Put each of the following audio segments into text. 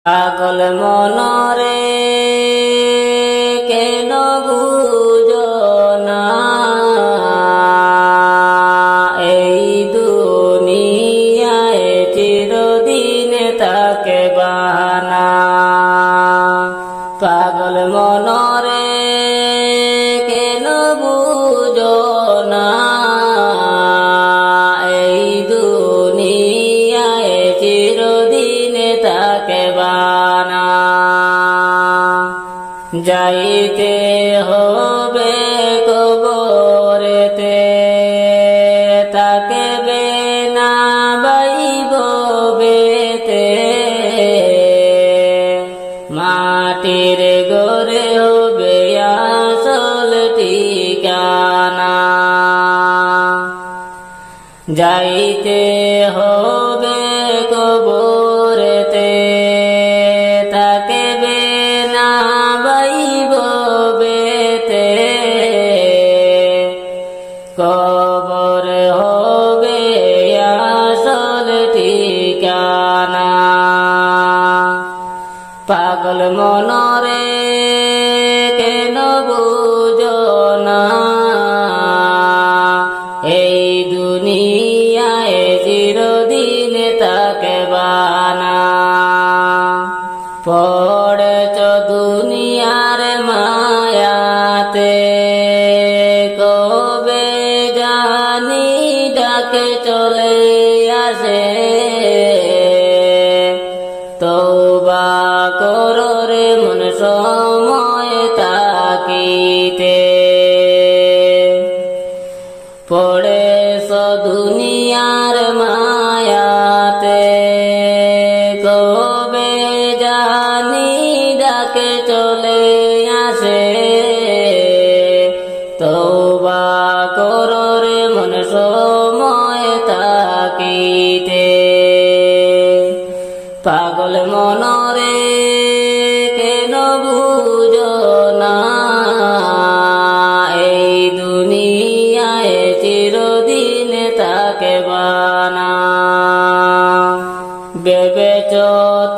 পাগল মনরে কেন বুঝো না এই দুনিয়ায় চিরদিন তাকে বানা। পাগল মনরে কেন বুঝো না এই দুনিয়ায় চিরদিন তাকে বানা। যাইতে হবে কবরেতে তাকে বেনা বাইব বেতে। মাটির ঘরে হবে আসল ঠিকানা। যাইতে হবে কবরেতে তাকে বেনা বাইব বেতে। কবর হবে আসল ঠিকানা। পাগল মনরে কেন বুঝো না এই দুনিয়ায় চিরদিন তাকে বানা। পড়েছ দুনিয়ার মায়াতে কবে জানি ডাকে চলে আসে। তওবা করো রে মন সময় তাকিতে। পড়েছ দুনিয়ার মায়াতে কবে জানি ডাকে চলে আসে। তওবা করো রে মন সময় তাকিতে। পাগল মনরে কেন বুঝো না এই দুনিয়ায় চিরদিন তাকে বানা। ভেবেছ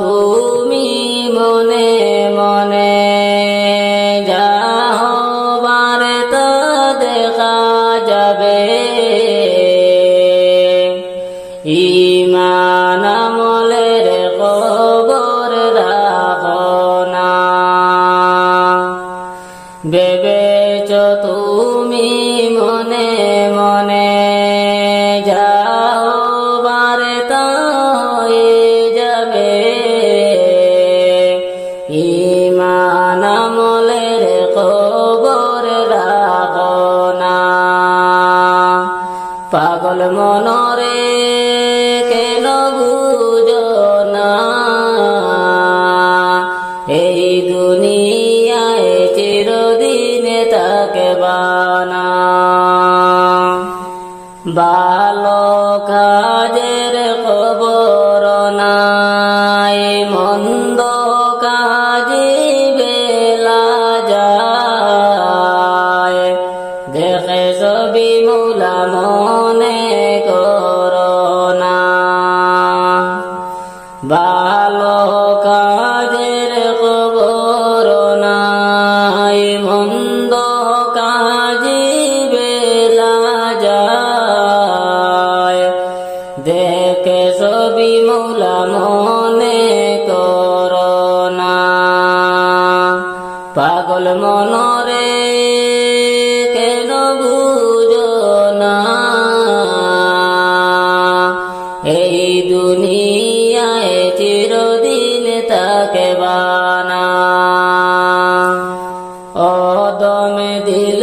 তুমি মনে মনে যা হবার তো দেখা যাবে। ঈমান আমলের খবর রাখো না। ভেবেছ তুমি মনে মনে যাও বারে তো হয়ে যাবে। ঈমান আমলের খবর রাখো না। পাগল মনরে কেন বুঝো না এই দুনিয়ায় চিরদিন তাকে বানা। ভালো কাজের খবর নাই মন্দ কাজে বেলা যায়। দেখে ছবি মুলা মনে করো না। ভালো কাজের খবর নাই মন্দ কাজে বেলা যায়। দেখে ছবি মুলা মনে করো না। পাগল মনরে কেন বুঝো না এই দুনিয়ায় চিরদিন তাকে বানা। অদমে দিল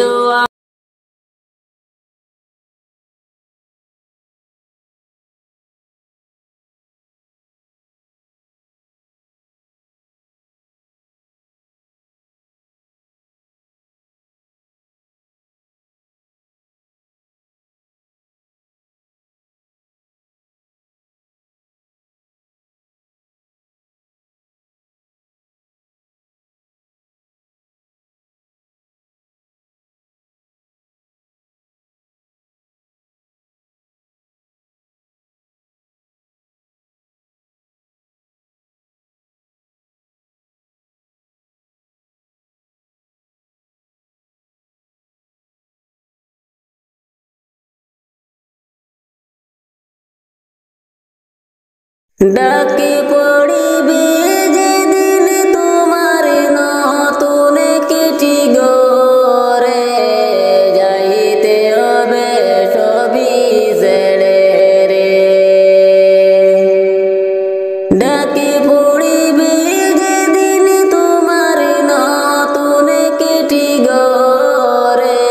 ডাকি পড়িবে যেদিন তোমার নতুন চিঠি গরে যাইতে হবে সবই ছেড়ে রে। ডাকি পড়িবে যেদিন তোমার নতুন চিঠি গরে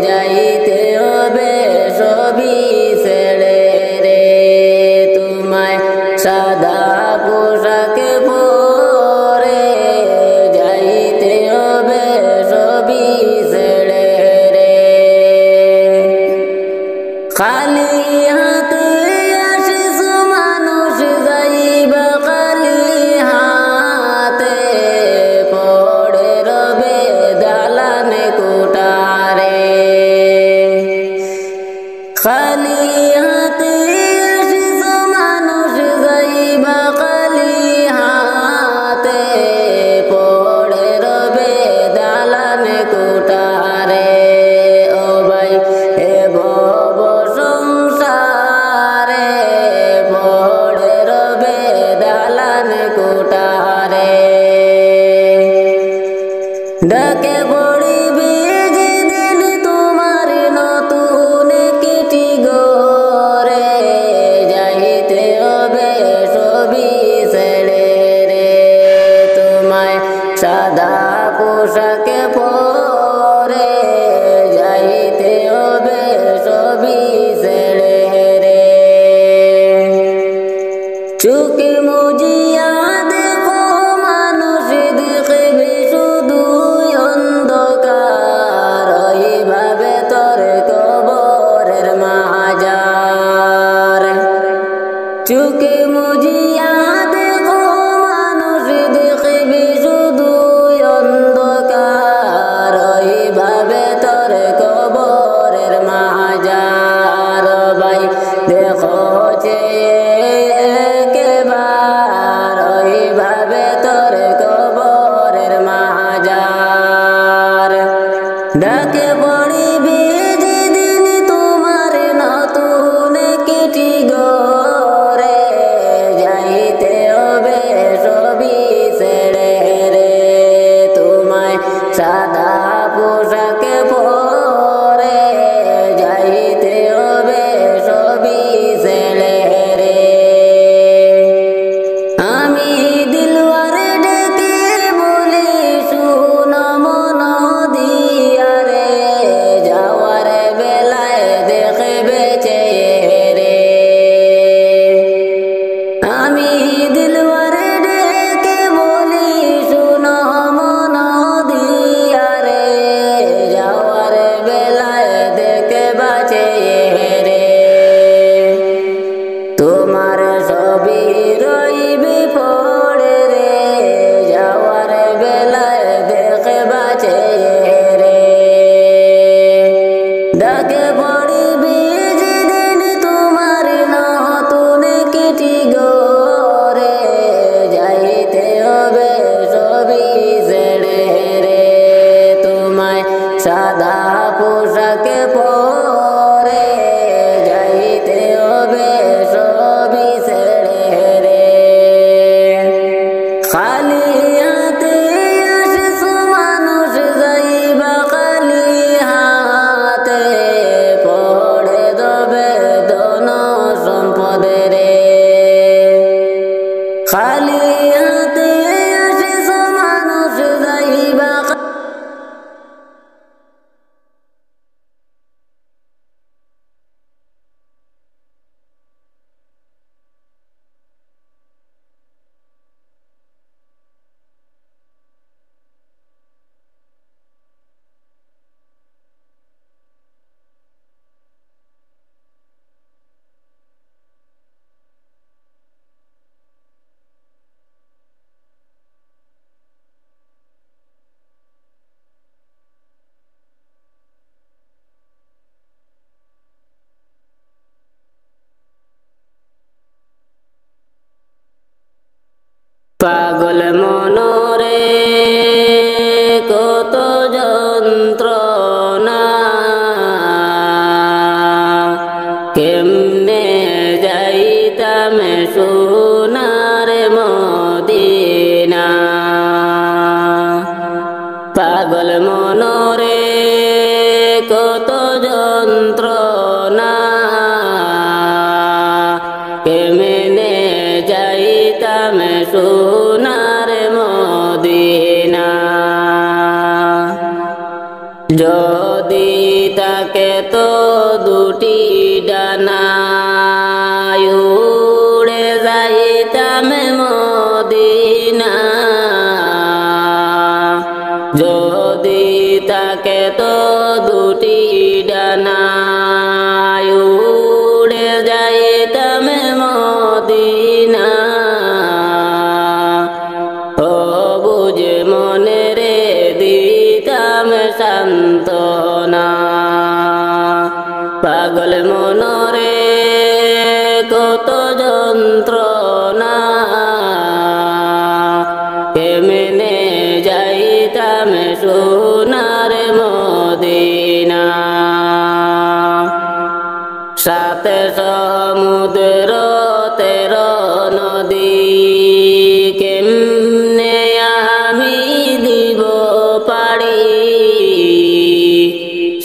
যাইতে হবে সবই ছেড়ে রে। তোমায় সাদা পোশাক পরে যাইতে হবে সবই ছেড়ে রে। খালি হাতে আসিস মানুষ যাইবা খালি হাতে পড়ে রবে দালানে কোঠারে। খালি হাতে আসিস মানুষ যাইবা খালি হাতে পড়ে রবে দালানে কোঠারে। ও ভাই এ ভব সংসারে পড়ে রবে দালানে কোঠারে। ডাকে পড়িবে যেদিন তোমার নতুন চিঠি গরে যাইতে হবে সবই ছেড়ে রে। তোমায় সাদা পোশাক পরে যাইতে হবে সবই ছেড়ে রে। চোখে মুজিয়া দেখো মানুষ দেখবে শুধু অন্ধকার ওইভাবে তোর কবরের মাজার। চোখে মুজিয়া দেখো মানুষ দেখবে শুধু অন্ধকার ওইভাবে তোর কবরের মাজার। ভাই দেখো একবার ওইভাবে তোর কবরের মাজার। ডাকে পড়িবে যেদিন তোমার নতুন চিঠি গরে যাইতে হবে সবই ছেড়ে রে। তোমায় সাদা পোশাক পরে যাইতে হবে সবই ছেড়ে রে। আমি দিলওয়ার ডেকে বলি শুন মন দিয়া রে যাওয়ার বেলায় দেখবে চেয়ে রে। আমি দিলওয়ার ডেকে বলি শুন মন দিয়া রে যাওয়ার বেলায় দেখবা চেয়ে রে। তোমার সবই রইবে পড়ে রে যাওয়ার বেলায় দেখবা চেয়ে রে। ডাকে পড়িবে যেদিন তোমার নতুন চিঠি গরে যাইতে হবে সবই ছেড়ে রে। তোমায় সাদা পোশাক পরে যাইতে হবে সবই ছেড়ে রে। খালি হাতে আসিস মানুষ যাইবা খালি হাতে পড়ে দেবে ধন সম্পদে রে। খালি হাতে আসিস মানুষ যাইবা পাগল মনরে কত যন্ত্রণা কেমনে যাইতাম যদি তাকে তো দুটি ডানা উড়ে যাইতাম মদিনা যদি তাকে তো দুটি ডানা উড়ে যাইতাম মদিনা ও বুঝে মনে রে দিতাম সান্তনা পাগল মনরে কত যন্ত্রণা কেমনে যাইতাম সোনার মদিনা সাথে সমুদ্র 13 নদী কেমনে আমি দিব পাড়ি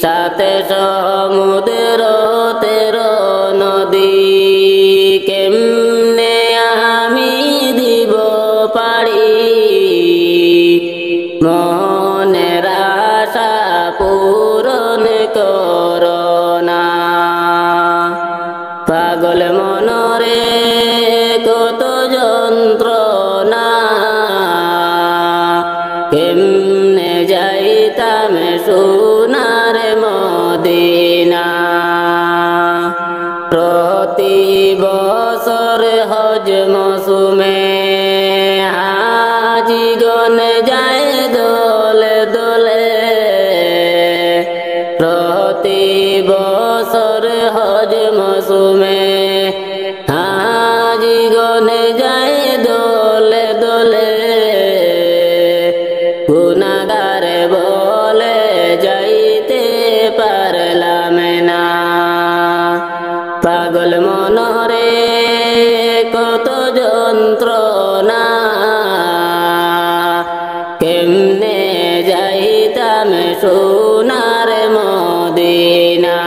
সাথে সমুদ্র 13 নদী কেমনে আমি দিব পাড়ি মনের আশা পূরণ করোনা পাগল মনরে কত যন্ত্রণা কেমনে যাইতাম সোনার মদিনা প্রতি বছর হজ মৌসুমে হাজিগণ যায় দলে দলে প্রতি বছর হজ মৌসুমে হাজিগণ যায় দলে দলে গুনাহগার বলে যাইতে পারলাম না পাগল মনরে কত যন্ত্রণা কেমনে যাইতাম সোনার মদিনা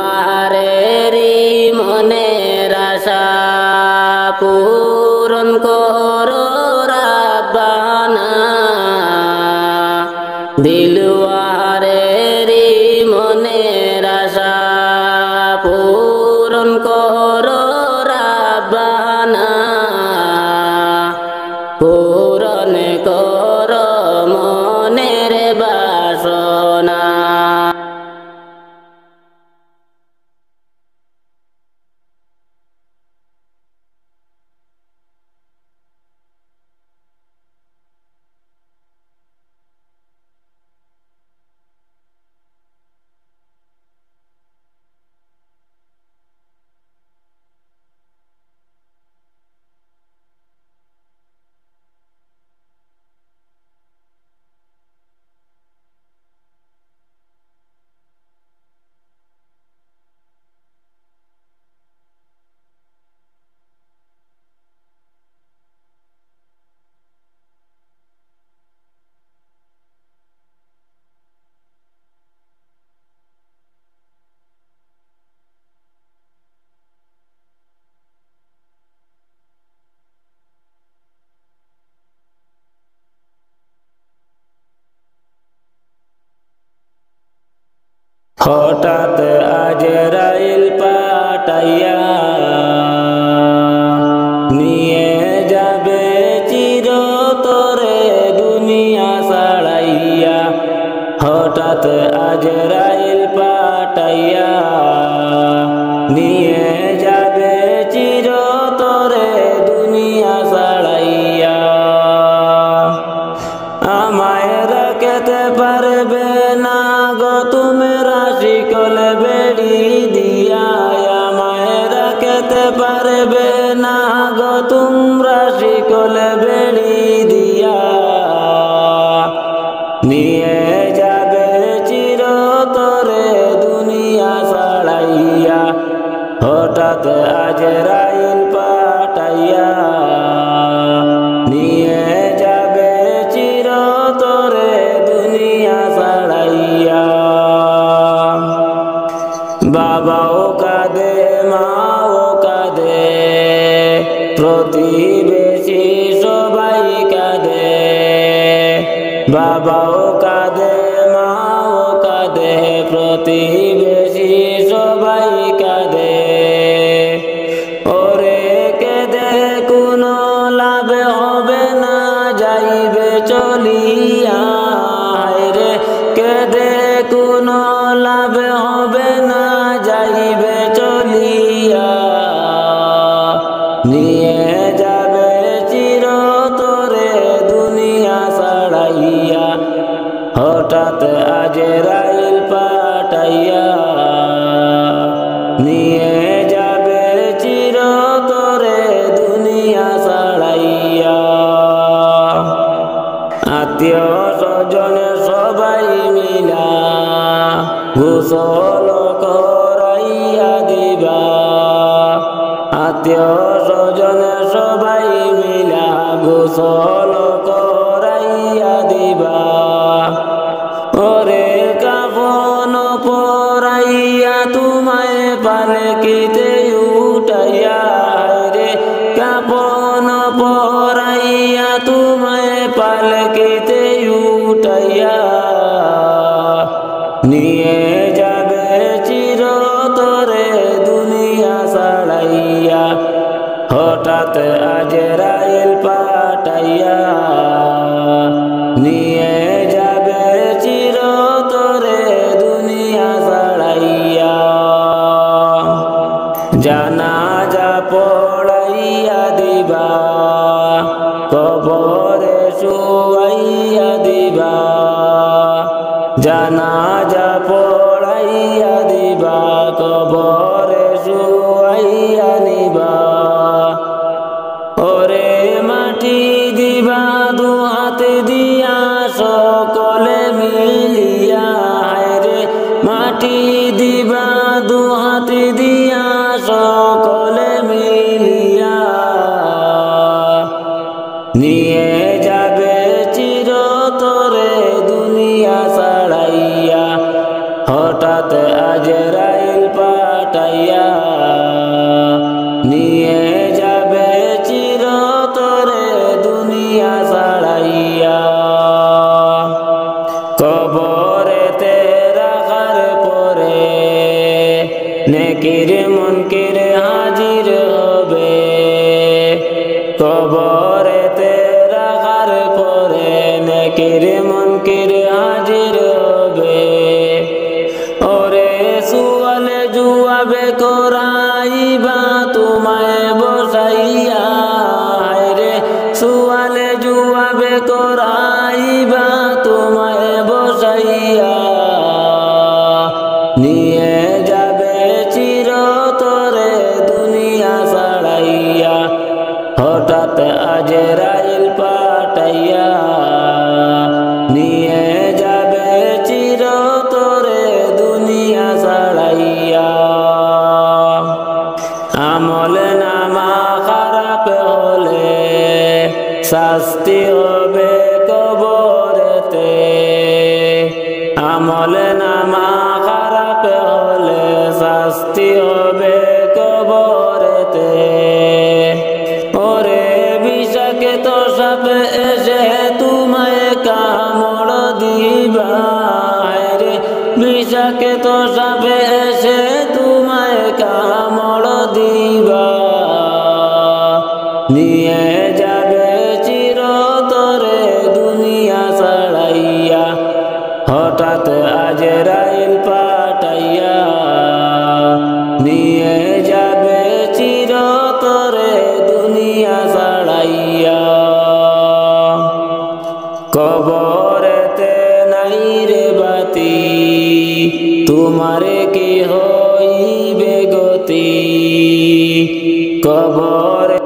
দিলওয়ারেরি মনের আশা পূরণ করো রাব্বানা দিলওয়ারেরি মনের আশা পূরণ করো রাব্বানা পূরণ করো মনের বাসনা হঠাৎ আজরাইল পাঠাইয়া নিয়ে যাবে চিরতরে দুনিয়া ছাড়াইয়া হঠাৎ আজরাইল পাঠাইয়া নিয়ে যাবে চিরতরে দুনিয়া ছাড়াইয়া আমায় রাখতে পারবে না গো তুমি রাশিকল বেড়ি দিয়া আমায় রাখতে পারবে না গো তোমরা শিকল বেড়ি দিয়া নিয়ে যাবে চিরতরে দুনিয়া ছাড়াইয়া হঠাৎ আজরাইল পাঠাইয়া নিয়ে যাবে চিরতরে দুনিয়া ছাড়াইয়া বাবাও কাঁদে মাও কাঁদে প্রতিবেশী সবাই কাঁদে বাবাও কাঁদে মাও কাঁদে প্রতিবেশী সবাই কাঁদে ওরে কেঁদে কোনো লাভ হবে না যাইবে চলিয়া রে কেঁদে কোনো লাভ হবে না যাইবে চলিয়া নিয়ে যাবে চিরতরে দুনিয়া ছাড়াইয়া হঠাৎ আজরাইল পাঠাইয়া নিয়ে যাবে চিরতরে দুনিয়া ছাড়াইয়া আত্মীয় স্বজন সবাই মিলা গোসল করাইয়া দিবা আত্মীয় স্বজন সবাই মিলা গোসল করাইয়া দিবা ওরে কাফন পরাইয়া তোমায় পালকিতে উঠাইয়া রে কাফন পরাইয়া তোমায় পালকিতে উঠাইয়া নিয়ে যাবে চিরতরে দুনিয়া ছাড়াইয়া হঠাৎ আজরাইল পাঠাইয়া নিয়ে যাবে চিরতরে দুনিয়া ছাড়াইয়া জানাজা পড়াইয়া দিবা কবরে শুয়াইয়া দিবা জানাজা পড়াইয়া দিবা কবরে শুয়াইয়া নিবা ওরে মাটি দিবা দু হাতে দিয়া সকলে মিলিয়া রে মাটি দিবা দু হাতে দিয়া সকলে মিলিয়া নিয়ে যাবে চিরতরে দুনিয়া ছাড়াইয়া হঠাৎ আজরাইল পাঠাইয়া নিয়ে যাবে চিরতরে দুনিয়া ছাড়াইয়া কবরেতে রাখার পরে নেকির মুনকির হাজির হবে কবরেতে রাখার পরে নেকির মুনকির হাজির হবে ওরে সুয়ালে জুয়াবে করাইবা তোমায় বসাইয়া রে সুয়ালে জুয়াবে করাইবা তোমায় বসাইয়া নিয়ে যাবে চিরতরে দুনিয়া ছাড়াইয়া হঠাৎ আজরাইল পাঠাইয়া নিয়ে যাবে চিরতরে দুনিয়া ছাড়াইয়া আমল নামা খারাপ হলে শাস্তি হবে কবরেতে আমল নামা খারাপ হলে শাস্তি হবে কবরেতে ওরে বিষাকে তো সাপ এসে তোমায় কামড় দিবা রে বিষাকে তো সাপ এসে তোমায় কামড় দিবা নিয়ে যাবে চিরতরে দুনিয়া ছাড়াইয়া হঠাৎ আজরাইল পাঠাইয়া নিয়ে যাবে চিরতরে দুনিয়া ছাড়াইয়া কবরেতে নাই রে বাতি তোমারে কি হইবে গতি কবরে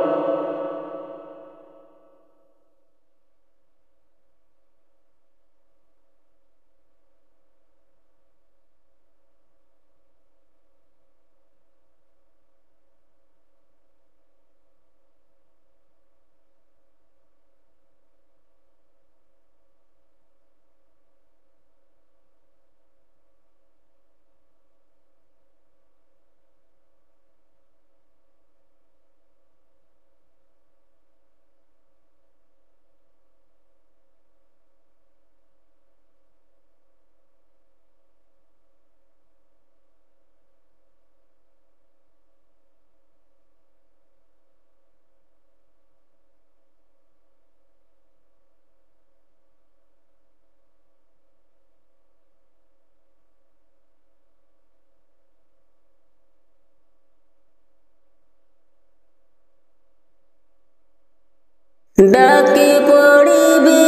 ডাকি পড়িবে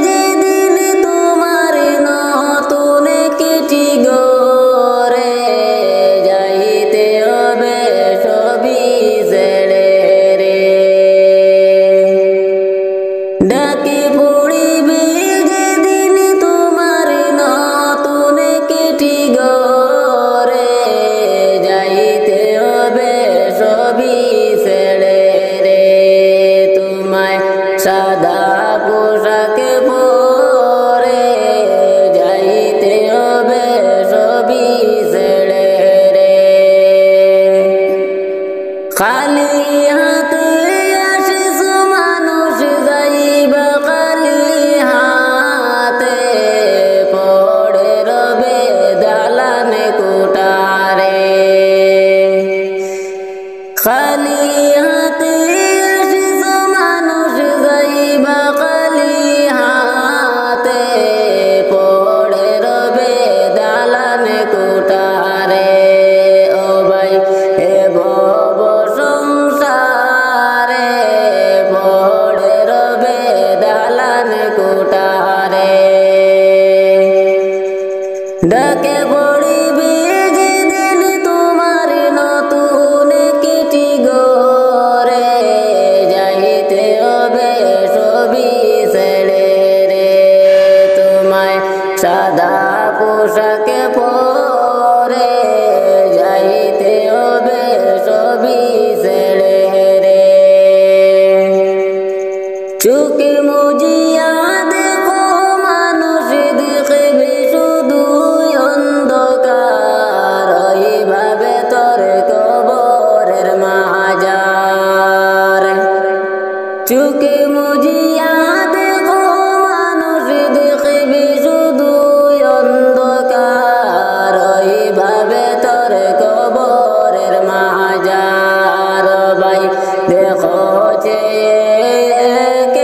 যেদিন তোমার নতুন চিঠি গরে যাইতে হবে সবই ছেড়ে রে। ডাকি পড়িবে যেদিন তোমার নতুন চিঠি গরে যাইতে হবে সবই ছেড়ে রে। তোমায় সাদা পোশাকে পরে যাইতে হবে সবই ছেড়ে রে। খালি হাতে আসিস মানুষ যাইবা খালি হাতে পড়ে রবে দালানে কোঠারে। খালি হাতে আসিস মানুষ যাইবা খালি হাতে পড়ে রবে দালানে কোঠারে। ও ভাই এ ভব সংসারে পড়ে রবে দালানে কোঠারে। ডাকে পড়িবে যেদিন তোমার নতুন চিঠি গরে যাইতে হবে সবই ছেড়ে রে। তোমায় সাদা পোশাকে পরে যাইতে হবে সবই ছেড়ে রে। চোখে মুজিয়া দেখো মানুষ দেখবে শুধু অন্ধকার এইভাবে তোর কবরের মাজার। চোখে মুজিয়া দেখো মানুষ দেখবে শুধু অন্ধকার এইভাবে তোর কবরের মাজার। ভাই দেখো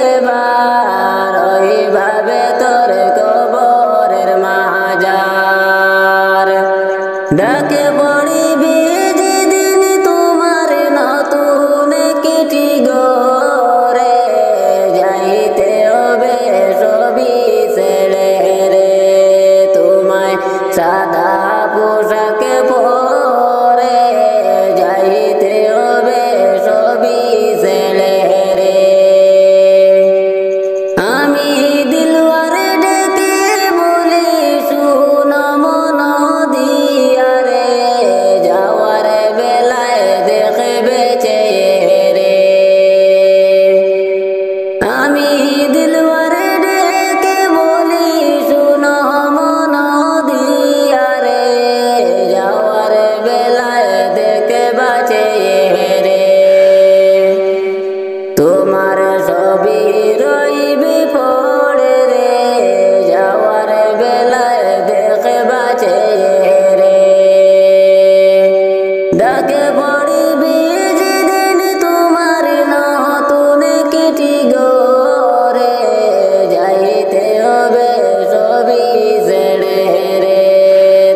একবার এইভাবে তোর কবরের মাজার। ডাকে পড়িবে যেদিন তোমার নতুন চিঠি গরে যাইতে হবে সবই ছেড়ে রে। তোমায় সাদা পোশাকে পরে যাইতে হবে সবই ছেড়ে রে। আমি দিলওয়ারে ডেকে বলি শুন মন দিয়া রে যাওয়ার বেলায় দেখবে চেয়ে রে। আমি দিলওয়ারে ডেকে বলি শুন মন দিয়া রে যাওয়ার বেলায় দেখবা চেয়ে রে। তোমার সবই রইবে পড়ে রে যাওয়ার বেলায় দেখবা চেয়ে রে। ডাকে পড়িবে যেদিন তোমার নতুন চিঠি গরে যাইতে হবে সবই ছেড়ে রে।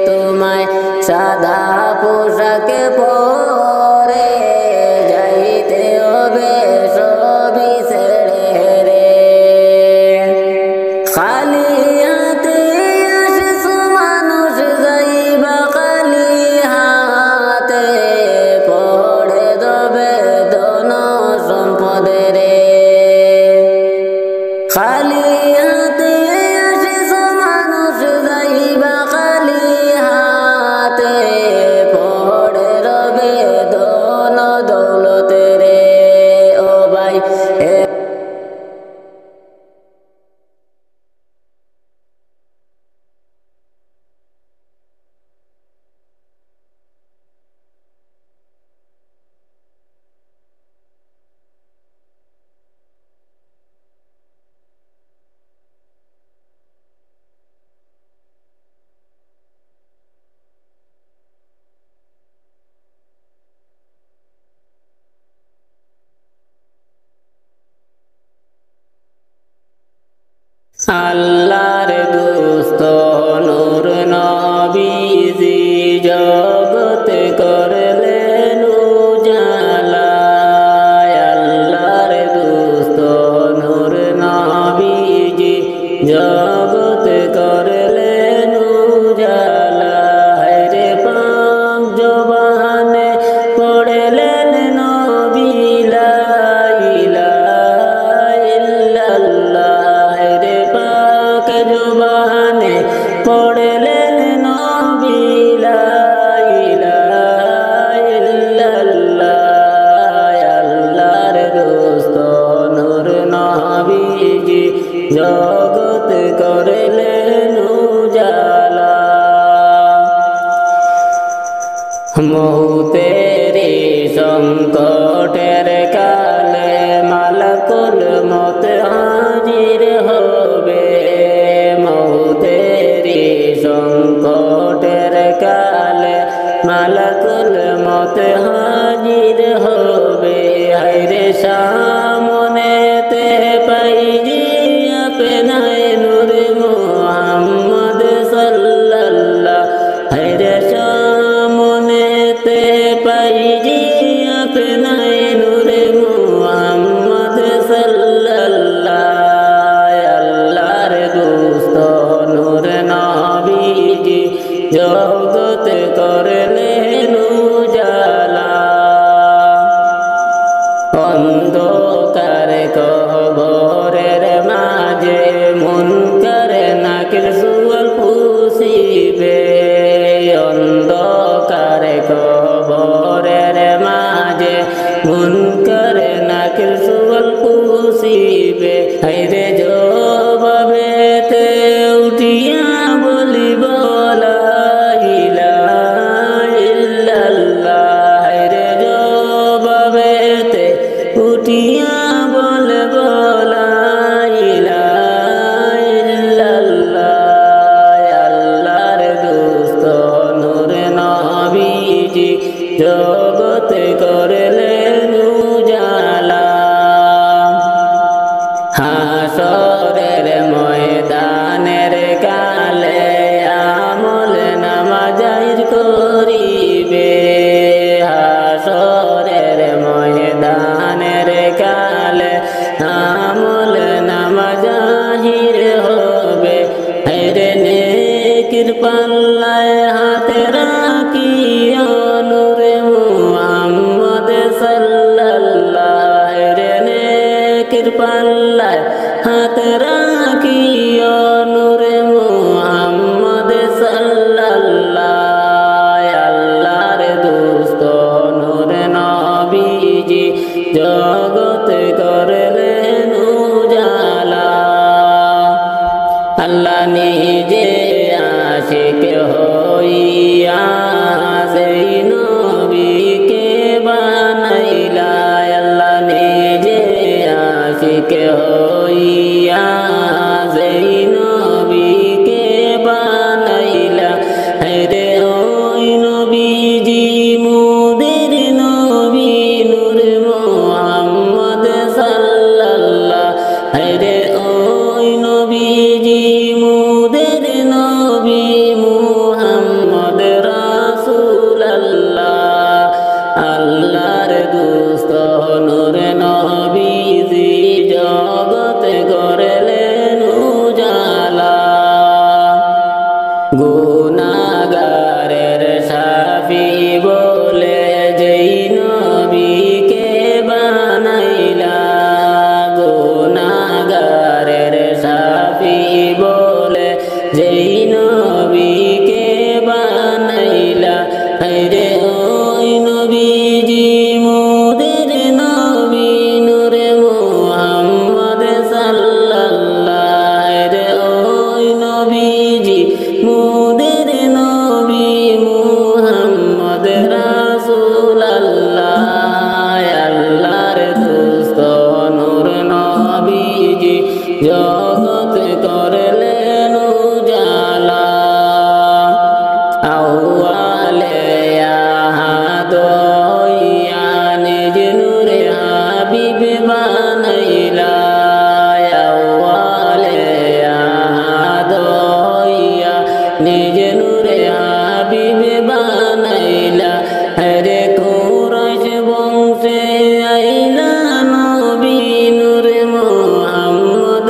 তোমায় সাদা পোশাকে পরে যাইতে হবে সবই ছেড়ে রে। খালি হাতে আসিস মানুষ যাইবা খালি হাতে পড়ে দেবে ধন সম্পদে রে। খালি হাতে আসিস মানুষ যাইবা খালি হাতে পড়ে রবে ধন দৌলতে রে। ও ভাই আল্লাহর দোস্ত নূর নবীজি জগত করলেন উজালা। আল্লাহর দোস্ত জগৎ করলেন উজালা। হায়রে পাক জবানে পড়লেন নবী লা ইলাহা ইল্লাল্লাহ। হায়রে পাক জবানে পড়লেন নবী লা ইলাহা ইল্লাল্লাহ। আল্লাহর দোস্ত নূর নবীজি জগৎ করলেন উজালা। মৌতেরি সংকটের কালে মালাকুল মত হাজির হবে। মৌতেরি সংকটের কালে মালাকুল মত হাজির হবে। হায়রে সামনেতে পাইজি আপনায় নূর মুহাম্মদ সাল্লাল্লাহ। হায়রে সামনেতে পাইজি আপনায় নূর মুহাম্মদ সাল্লাল্লাহ। আল্লাহর দোস্ত নূর নবীজি জগৎ করলেন উজালা। অন্ধকার কবরের মাঝে মুনকার নাকির সুয়াল পুষিবে। অন্ধকার কবরের মাঝে মুনকার নাকির সুয়াল পুষিবে। হায়রে জবাবেতে উঠিয়া বলিব লা ইলাহা ইল্লাল্লাহ। হায়রে জবাবেতে উঠিয়া বলব লা ইলাহা ইল্লাল্লাহ। আল্লাহর দোস্ত নূর নবীজি জগৎ করলেন উজালা। হাসরের ময়দানের কালে আমল নামা জাহির করিবে। হাসরের ময়দানের কালে আমল নামা জাহির হবে। হায়রে নেকির পাল্লায় হাতে রাখিও নূর মুহাম্মদ সাল্লাল্লাহ। হায়রে নেকির পাল্লায় হাত রাখিও নূর মুহাম্মদ সাল্লাল্লাহ। আল্লাহর দোস্ত নূর নবীজি জগৎ করলেন উজালা। আল্লাহ নিজে আশিক হইয়া সেই নবীকে বানাইলা। আল্লাহ নিজে আশিক হইয়া সেই নবীকে বানাইলা। হায়রে ওই নবীজি মোদের নবী নূর মুহাম্মদ সাল্লাল্লাহ। হায়রে ওই নবীজি মোদের নবী মুহাম্মদ রাসূলুল্লাহ। আল্লাহর দোস্ত নূর নবীজি জগৎ করলেন উজালা। গুনাহগারের শাফি বলে যেই নবীকে বানাইলা। গুনাহগারের শাফি বলে যেই নবীকে বানাইলা। হায়রে ওই নবীজি মোদের নবী নূর মুহাম্মদ সাল্লাল্লাহ। হায়রে ওই নবীজি মোদের নবী মুহাম্মদ রাসূলুল্লাহ। আল্লাহর দোস্ত নূর নবীজি জগৎ করলেন উজালা। আউয়ালে আহাদ হইয়া নিজ নূরে হাবিব বানাইলা। আউয়ালে আহাদ হইয়া নিজ নূরে হাবিব বানাইলা। হরে কুরাইশ বংশে আইলা নবী নূর মুহাম্মদ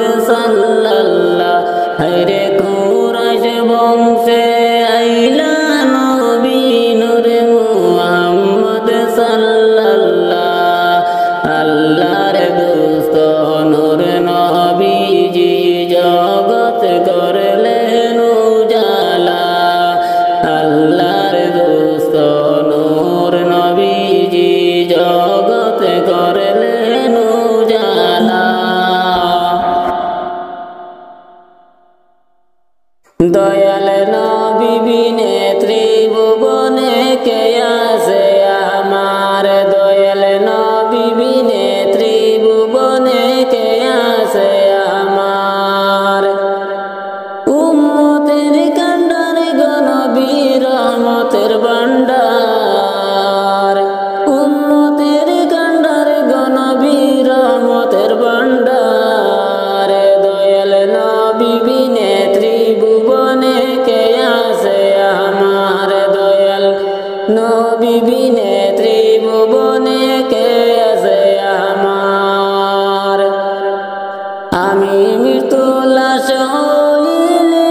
আমি মৃত্যু লাশ হইলে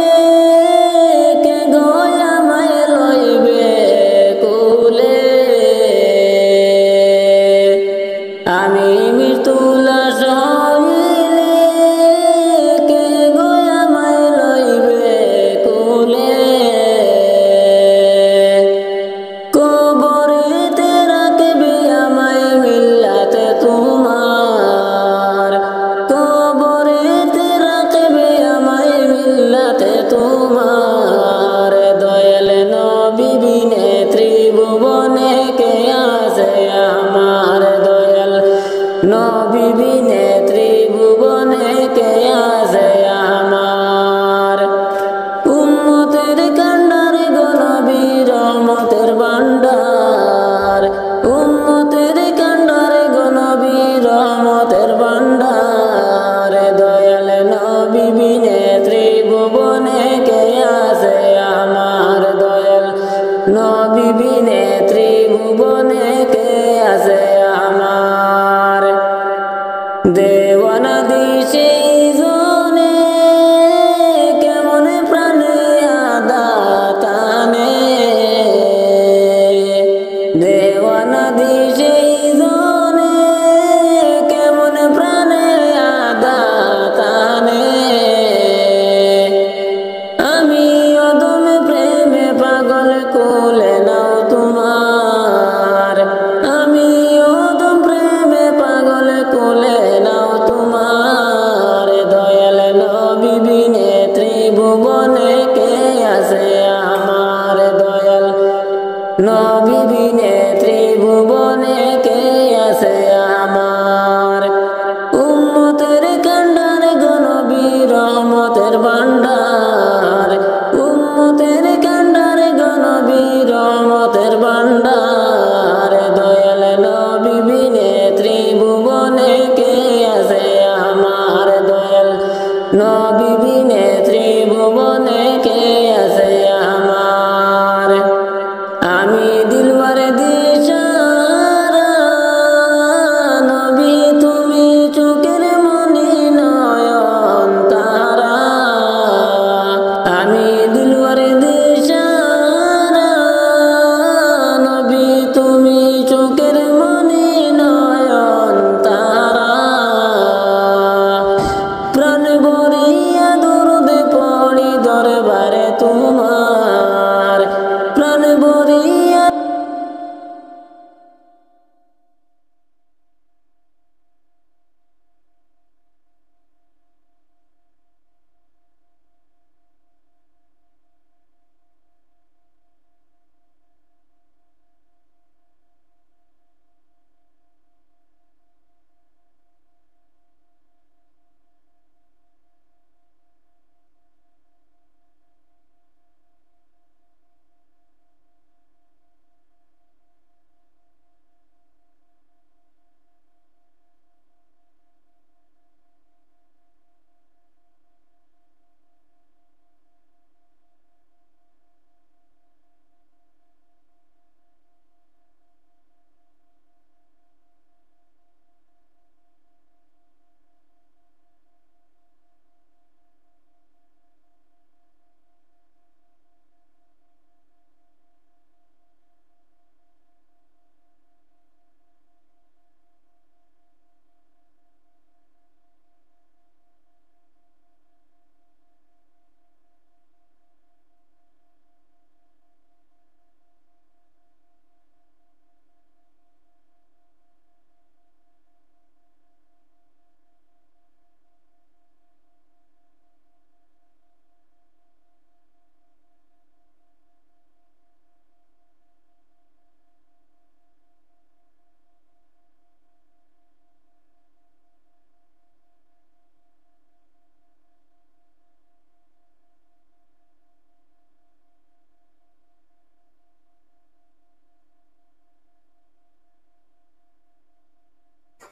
কে গো আমায় লইবে কুলে আমি মৃত্যু লাশ হইলে কে গো আমায় লইবে কুলে কবরেতে রাখবে আমায় মিল্লাতে তোমার কবরেতে রাখবে আমায় মিল্লাতে তোমার দয়াল নবী বিনে ত্রিভুবনে কে আছে আমার দয়াল নবী বিনে ত্রিভুবনে কে আছে আমার উম্মতের কান্ডারে গো নবী রহমতের ভান্ডার উম্মতের কান্ডারে গো নবী রহমতের ভান্ডার দয়াল নবী বিনে ত্রিভুবনে কে আছে আমার দয়াল নবী বিনে ত্রিভুবনে কে আছে আমার দেওয়ানা দিশে জনে কেমন প্রাণে আদাতানে দেওয়ানা দিশে জনে কেমন প্রাণে আদাতানে আমি অদম প্রেমে পাগল কোলে নাও তোমার আমি অদম প্রেমে পাগল কোলে নাও তোমার দয়াল নবী বিনে ত্রিভুবনে কে আছে আমার দয়াল নবী বিনে ত্রিভুবনে কে আছে আমার উম্মতের কান্ডার গো নবী রহমতের ভান্ডার উম্মতের কান্ডার গো নবী রহমতের ভান্ডার দয়াল নবী বিনে ত্রিভুবনে কে আছে আমার দয়াল নবী বিনে ত্রিভুবনে কে আছে আমার আমি দিলওয়ার দিশারা নবী তুমি চোখের মনি নয়ন তারা আমি দিলওয়ার দিশারা নবী তুমি চোখের মনি নয়ন তারা প্রাণ ভরিয়া দরুদ পড়ি দরবারে তোমার প্রাণ ভরিয়া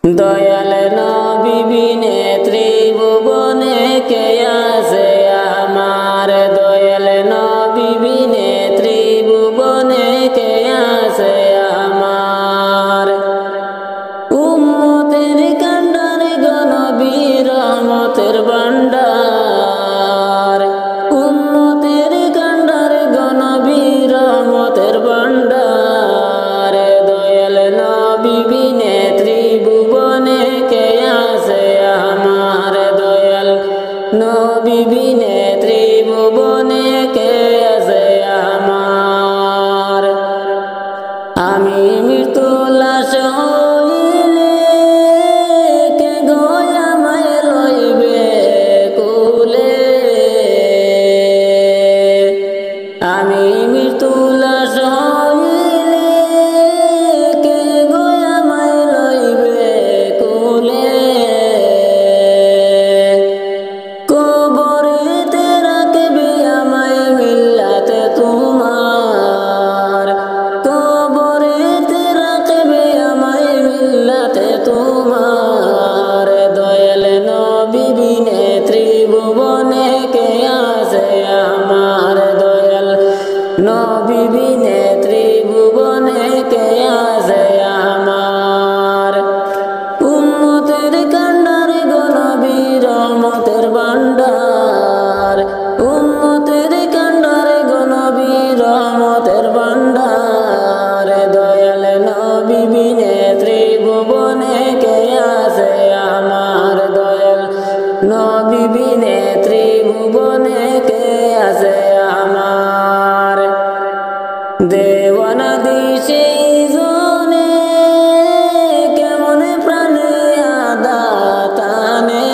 দয়াল নবী বিনে ত্রিভুবনে কে আছে আমার দয়াল নবী বিনে ত্রিভুবনে কে আছে আমার উম্মতের কান্ডারে গো নবী রহমতের নবী বিনে ত্রিভুবনে কে আছে আমার। আমি মৃত্যু লাশ হইলে কে গো আমায় লইবে কুলে। আমি মৃত্যু লাশ হইলে কে গো আমায় লইবে কুলে। কবরেতে রাখবে আমায় মিল্লাতে তোমার। কবরেতে রাখবে আমায় মিল্লাতে তোমার। দয়াল নবী বিনে ত্রিভুবনে কে আছে আমার। দয়াল নবী বিনে ত্রিভুবনে কে আছে আমার। উম্মতের কান্ডার গো নবী রহমতের ভান্ডার। উম্মতের কান্ডার গো নবী রহমতের ভান্ডার। দয়াল নবী বিনে ত্রিভুবনে কে আছে আমার। দয়াল নবী বিনে ত্রিভুবনে কে আছে আমার। দেওয়ানা দিশে জনে কেমন প্রাণে আদাতানে।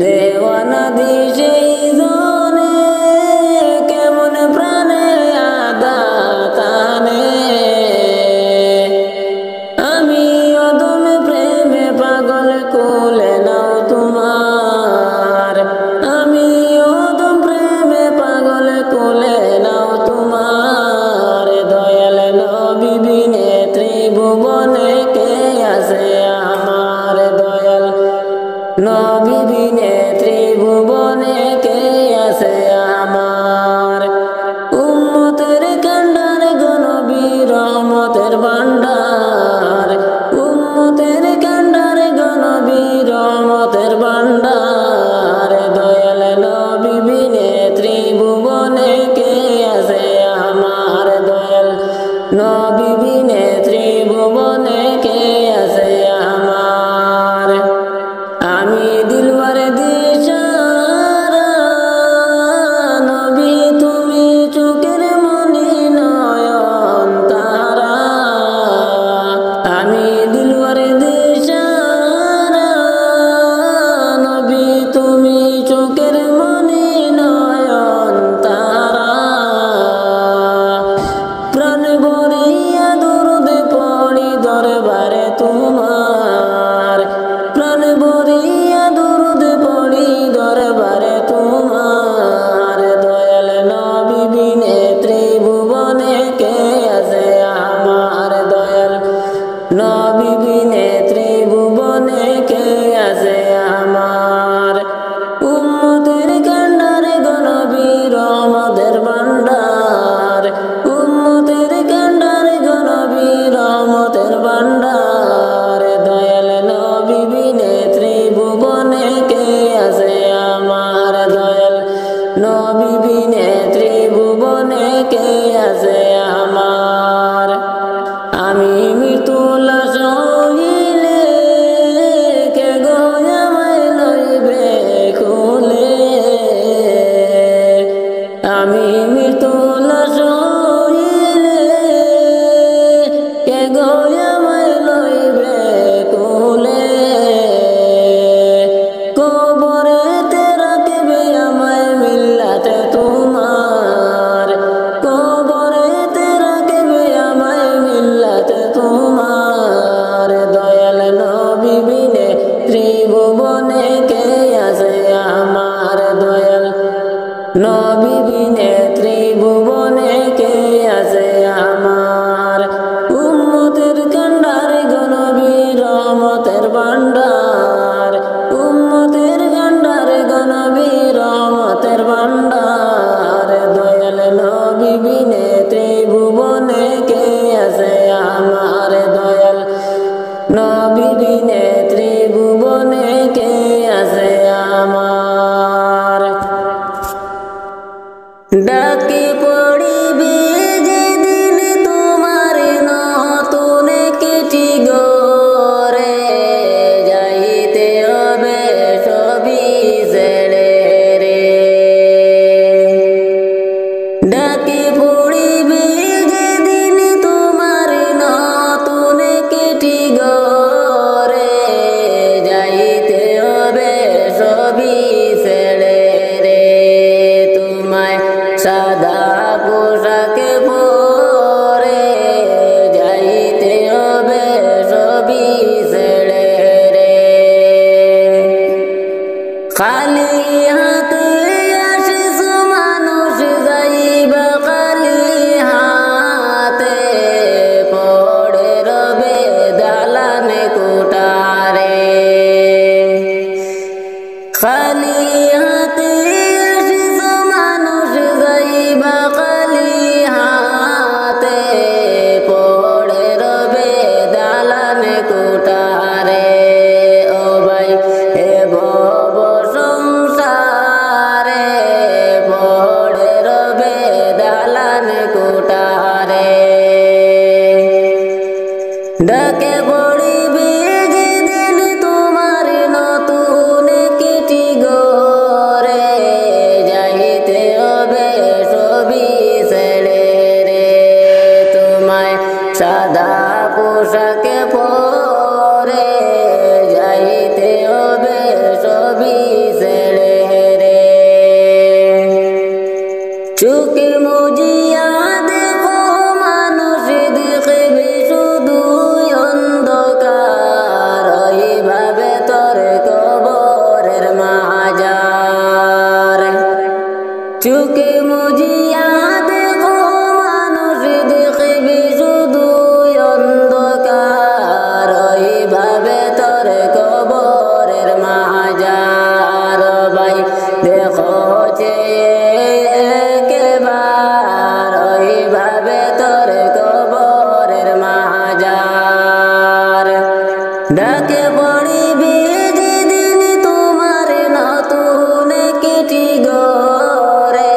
দেওয়ানা দিশে জনে কেমন প্রাণে আদাতানে। আমি অদম প্রেমে পাগল কোলে নাও তোমার। আমি অদম প্রেমে পাগল কোলে নাও তোমার। দয়াল নবী বিনে ত্রিভুবনে কে আছে আমার। দয়াল নবী বিনে ত্রিভুবনে কে আছে আমার। উম্মতের কান্ডার গো নবী রহমতের ভান্ডার। উম্মতের কান্ডার গো নবী রহমতের ভান্ডার। দয়াল নবী বিনে ত্রিভুবনে কে আছে আমার। দয়াল নবী বিনে ত্রিভুবনে কে আছে আমার। আমি দিলওয়ার দিশারা নবী তুমি চোখের মনি নয়ন তারা। আমি দিলওয়ার দিশারা নবী তুমি চোখের মনি নয়ন তারা। প্রাণ ভরিয়া দরুদ পড়ি দরবারে তোমার। প্রাণ ভরিয়া দরুদ পড়ি দরবারে তোমার। দয়াল নবী বিনে ত্রিভুবনে কে আছে আমার। দয়াল নবী বিনে ত্রিভুবনে কে আছে আমার। উম্মতের কান্ডার গো নবী রহমতের ভান্ডার। উম্মতের কান্ডার গো নবী রহমতের ভান্ডার। দয়াল নবী বিনে ত্রিভুবনে কে আছে আমার। দয়াল নবী বিনে ত্রিভুবনে কে আছে আমার। আমি মৃত্যু লাশ হইলে কে গো আমায় লইবে কুলে। আমি মৃত্যু লাশ হইলে কে গো আমায় লইবে কুলে। কবরেতে রাখবে আমায় মিল্লাতে তোমার। কবরেতে রাখবে আমায় মিল্লাতে তোমার। দয়াল নবী বিনে ত্রিভুবনে কে আছে আমার। দয়াল নবী বিনে ত্রিভুবনে কে আছে আমার। উম্মতের কান্ডার গো নবী রহমতের ভান্ডার। উম্মতের কান্ডার গো নবী রহমতের ভান্ডার। দয়াল নবী বিনে ত্রিভুবনে কে আছে আমার। দয়াল নবী বিনে ত্রিভুবনে কে আছে আমার। ডাকি পড়িবে খালি হাতে আসিছো মানুষ যাইবা খালি হাতে পড়ে রবে দালানে কোটারে খালি হাতে আসিছো মানুষ যাইবা খালি হাতে পড়ে রবে দালানে কোটারে ও ভাই হে ভব সংসারে পড়ে রবে দালানে কোটারে ডাকে পড়িবে যেদিন তোমার নতুন কিটি গরে যাইতে হবে সবই ছেড়ে রে তোমায় সাদা পোশাকে পরে যাইতে হবে সবই ছেড়ে রে চোখে মুজিয়া দেখো মানুষ দেখবে শুধু অন্ধকার ওইভাবে তোর কবরের মাজার চোখে মুজিয়া দেখো মানুষ দেখবে শুধু অন্ধকার ওইভাবে তোর কবরের মাজার ভাই দেখো একবার ওইভাবে তোর কবরের মাজার ডাকে পড়িবে যেদিন তোমার নতুন কিটি গরে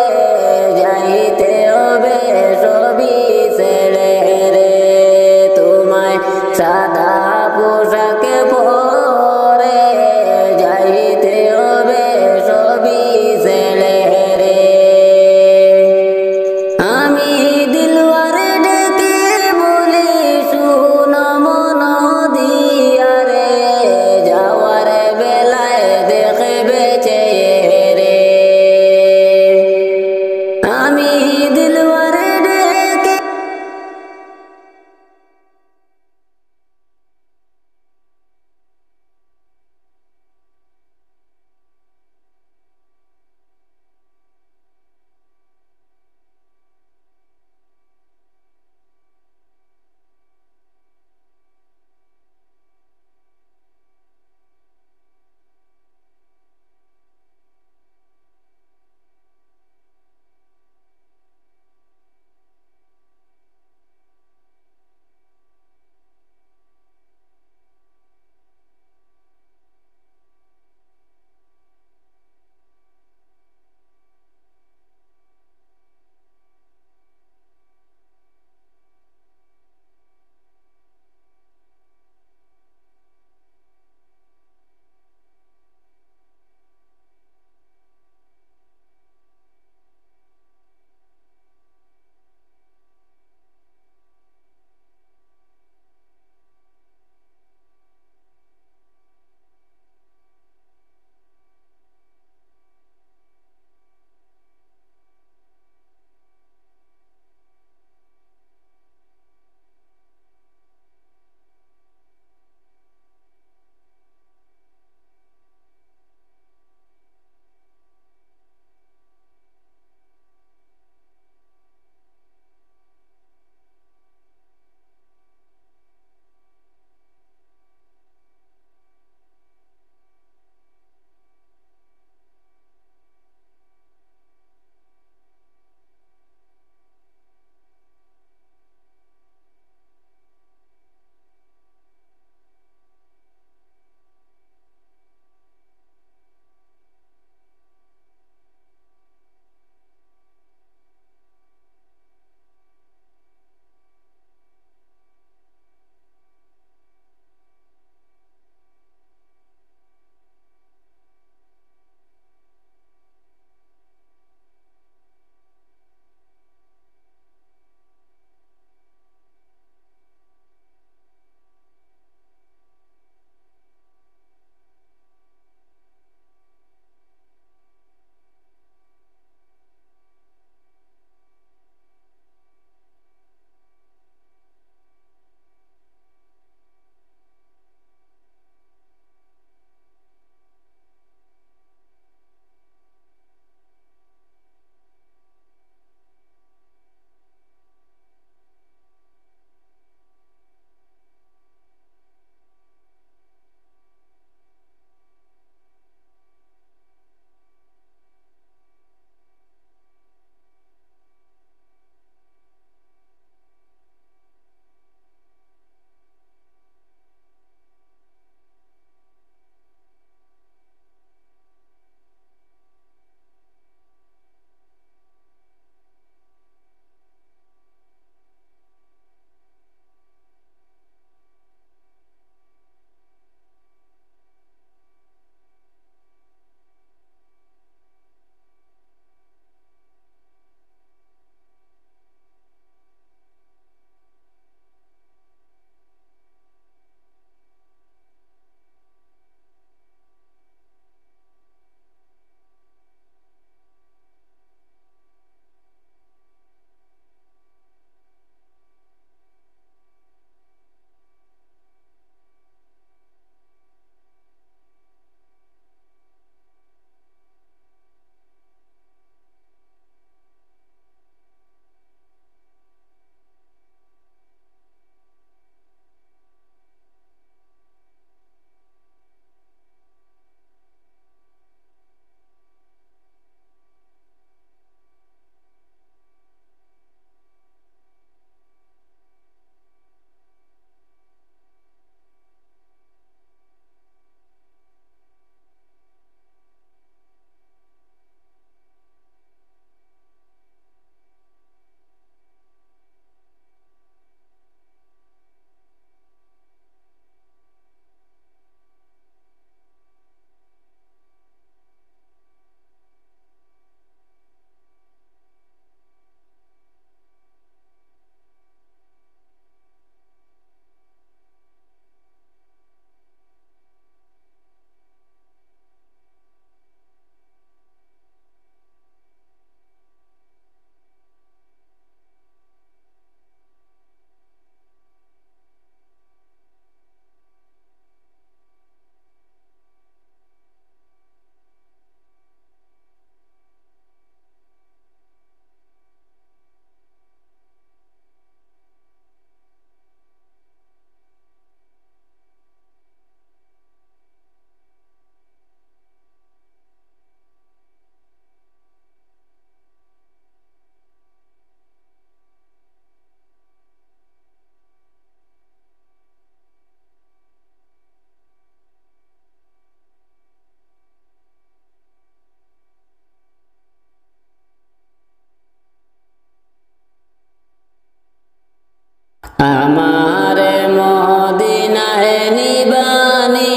আমারে মদিনায় নিবানি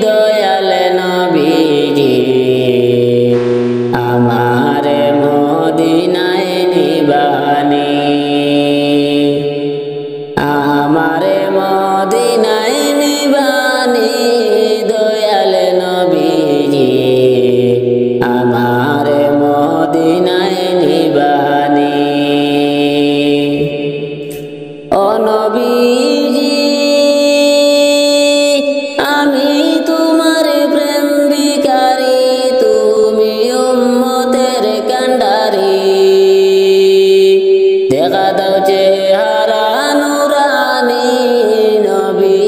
দয়াল নবীজি আমারে মদিনায় নিবানি আমারে মদিনায় নিবানি দয়াল নবীজি আমারে মদিনায় নিবানি ও নবীজি আমি তোমার প্রেম ভিখারি তুমি উম্মতের কান্ডারি দেখা দাও চেহারা নুরানি নবী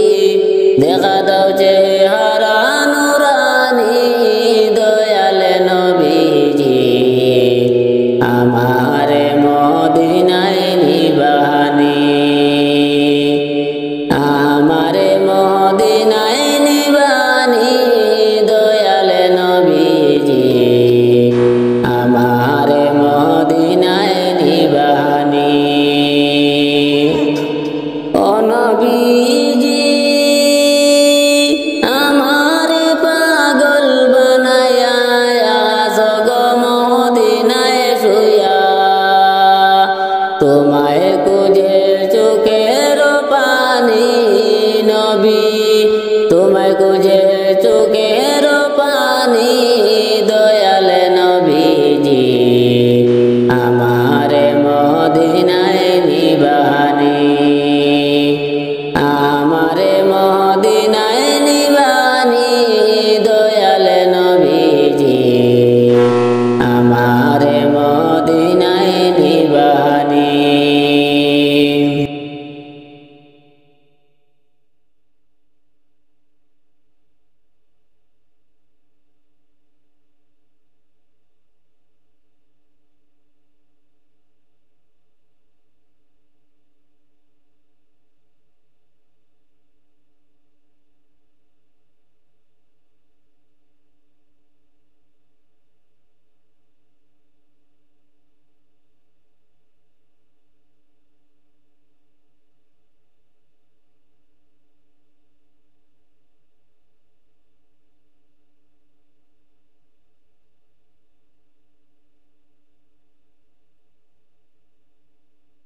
দেখা দাও চেহারা নুরানি দয়াল নবীজি আমারে মদিনায় নিবানি আমারে মদিনায় নিবানি দয়াল নবীজি আমারে মদিনায় নিবানি ও নবীজি আমারে পাগল বানায়া জগ মদিনায় শুয়া তোমায় খুঁজে চোখের পানি নবী তোমায় খুঁজে চোখের পানি দয়াল নবীজি আমারে মদিনায় নিবানি আমারে মদিনায় নিবানি দয়াল নবীজি আমারে মদিনায় নিবানি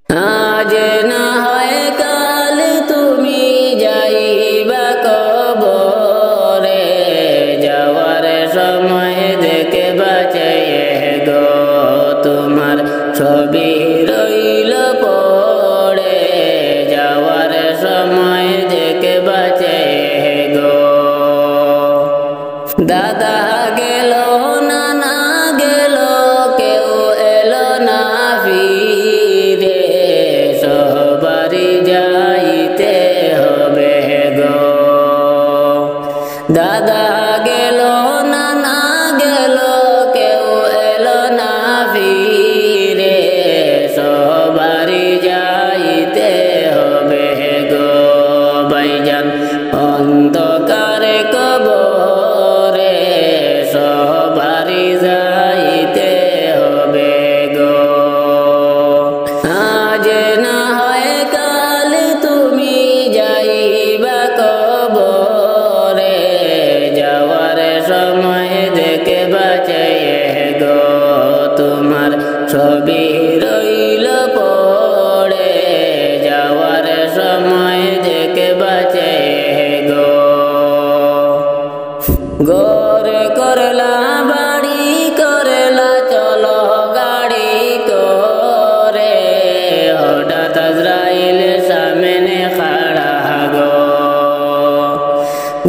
আজ না হয় কাল তুমি যাইবা কবরে যাওয়ার সময় দেখে বাঁচাইয়ে গো তোমার ছবি রইল পড়ে যাওয়ার সময় দেখে বাঁচাইয়ে গো দাদা গেল নানা গেল কেউ এলো না ফিরে সবারই যাইতে হবে গো দাদা গেল নানা গেল কেউ এলো না ফিরে সবারই যাইতে হবে গো ভাইজান অন্ধকারে কবরে সবারই যাইতে হবে গো আজ না হয় কাল তুমি যাইবা কবরে যাওয়ার সময় দেখে বাঁচাইয়ে গো তোমার ছবি রইল পড়ে যাওয়ার সময় দেখে বাঁচাইয়ে গো গোর করলা বাড়ি করলা চলো গাড়ি করে হঠাৎ আজরাইল সামনে খাড়া গো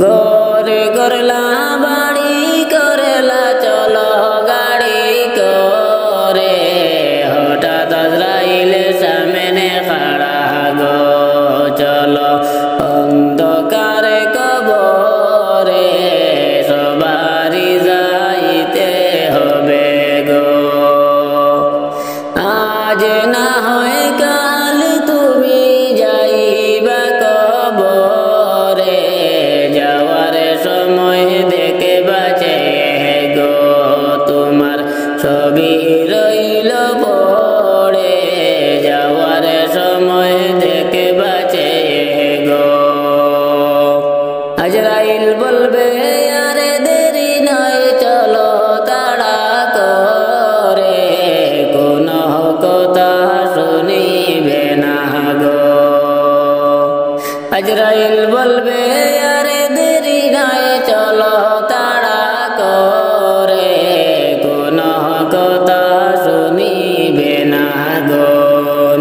গোর করলা বাড়ি করলা চলো গাড়ি করে হঠাৎ আজরাইল সামনে খাড়া গো চলো অন্ধকারে কবরে সবারই যাইতে হবে গো আজ না হয় কাল তুমি যাইবা কবরে যাওয়ার সময় দেখে বলবে আরে দেরি নয় চলো তাড়া করে, কোনো কথা শুনিবে না গো। আজরাইল বলবে আরে দেরি নয় চলো তাড়া করে, কোনো কথা শুনিবে না গো।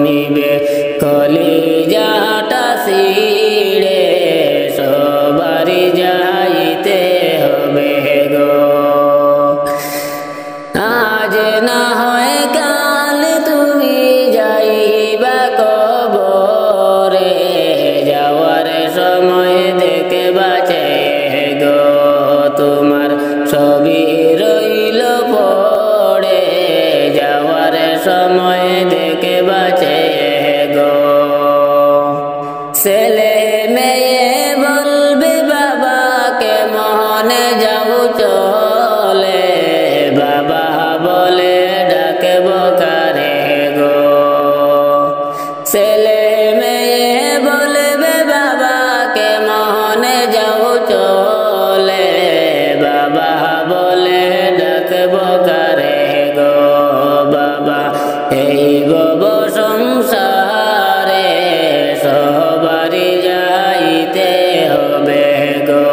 নিবে কলিজাটা ছিঁড়ে সবারই যাইতে হবে গো। আজ না হয় কাল তুমি যাইবা কবরে, যাওয়ার সময় দেখে বাঁচে গো। তোমার ছবি রইল পড়ে, যাওয়ার সময় দেখে বাঁচে গো। ছেলে মেয়ে বলবে বাবাকে মনে যাও চলে, বাবা বলে ডাকব কারে গো। ছেলে মেয়ে বলবে বাবাকে মনে যাও চলে, বাবা বলে ডাকব কারে গো। বাবা এই ভব সংসারে সবারই যাইতে হবে গো।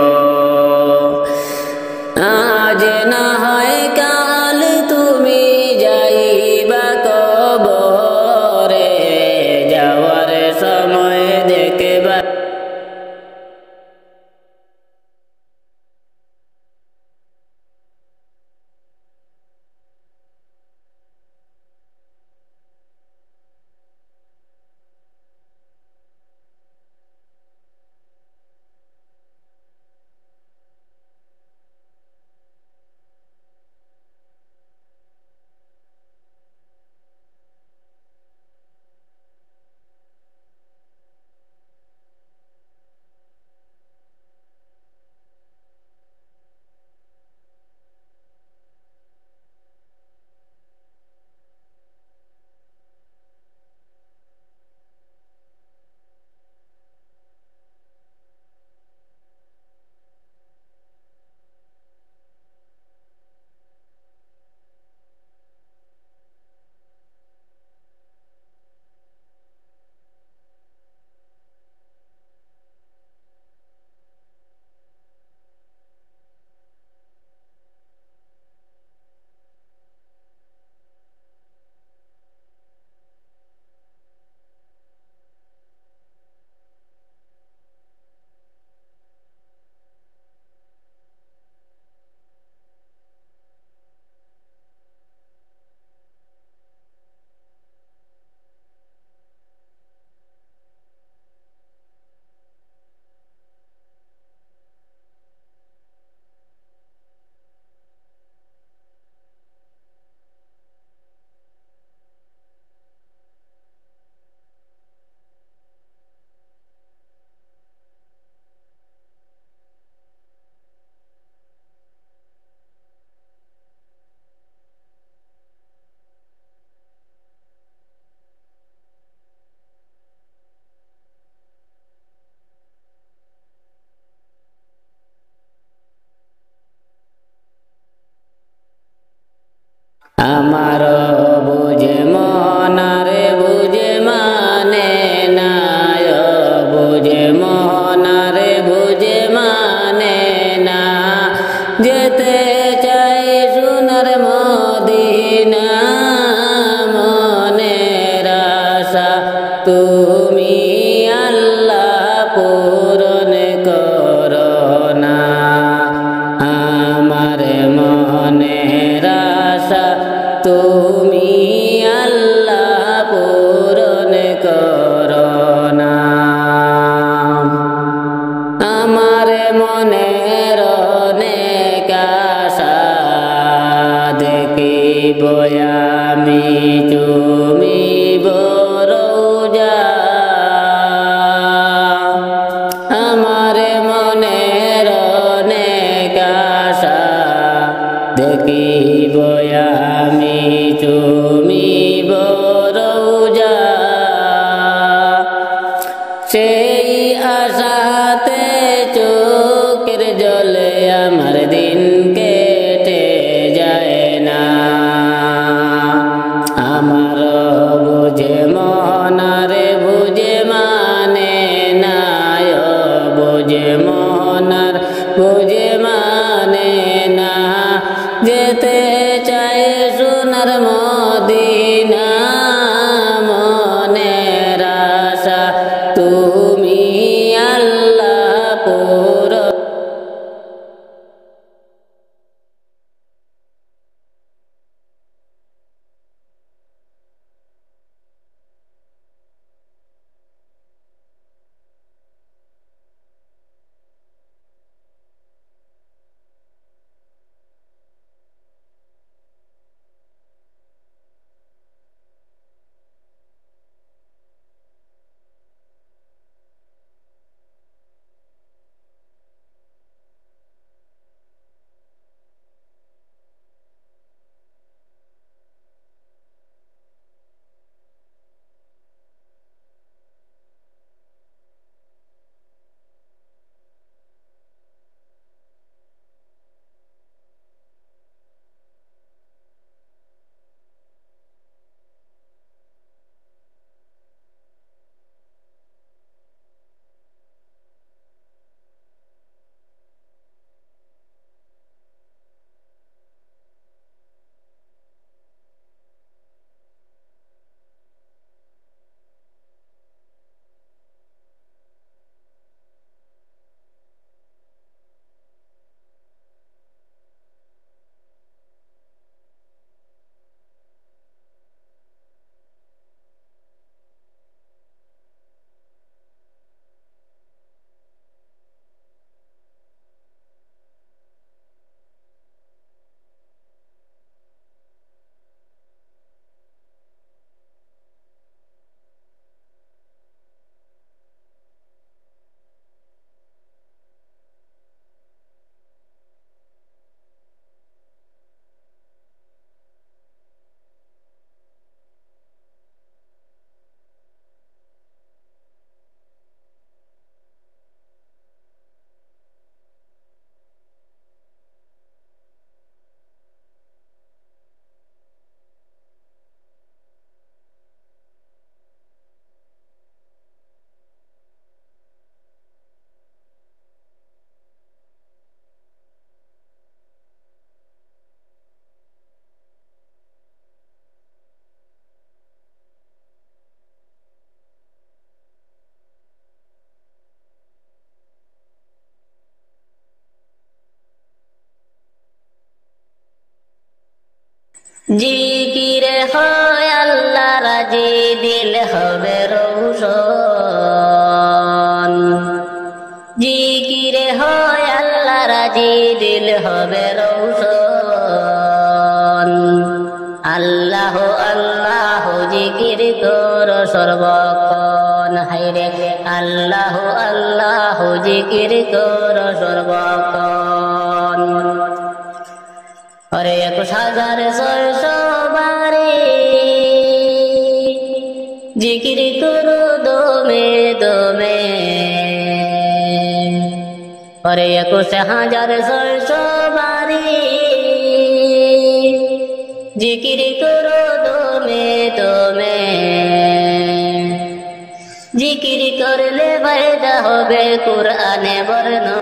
আজ না হয় কাল তুমি যাইবা কবরে, যাওয়ার সময় দেখবা। আমার বুঝে মনারে বুঝে মানে না, বুঝে মনারে বুঝে মানে না। যেতে চাই সোনার মদিনা, মনের আশা তুমি আল্লাহ পূরণ করো না। আমার মনের আশা তুমি আল্লাহ পূরণ করো না। আমার মনের অনেক আশা দেখিব আমি তুমি বরৌজা। আমার মনের অনেক আশা দেখিব আমি তুমি বরৌজা। সেই আশাতে চোখের জলে আমার দিন কেটে যায় না। আমার বুঝে মন রে বুঝে মানে না, বুঝে মন বুঝে মানে না, যেতে চাই সোনার মদিনা, মনের আশা তুমি আল্লাহ পুরো। জিকিরে হয় আল্লাহ রাজি, দিল হবে রৌশন। জিকিরে হয় আল্লাহ রাজি, দিল হবে রৌশন। আল্লাহ আল্লাহ জিকির কর সর্বক্ষণ, হায়রে আল্লাহ আল্লাহ জিকির কর সর্বক্ষণ। अरे 21,600 जिकिर करो दमे दमे। अरे 21,600 जिकिर करो दमे दमे। जिकिर करले फायदा होबे कुरआने बर्णना।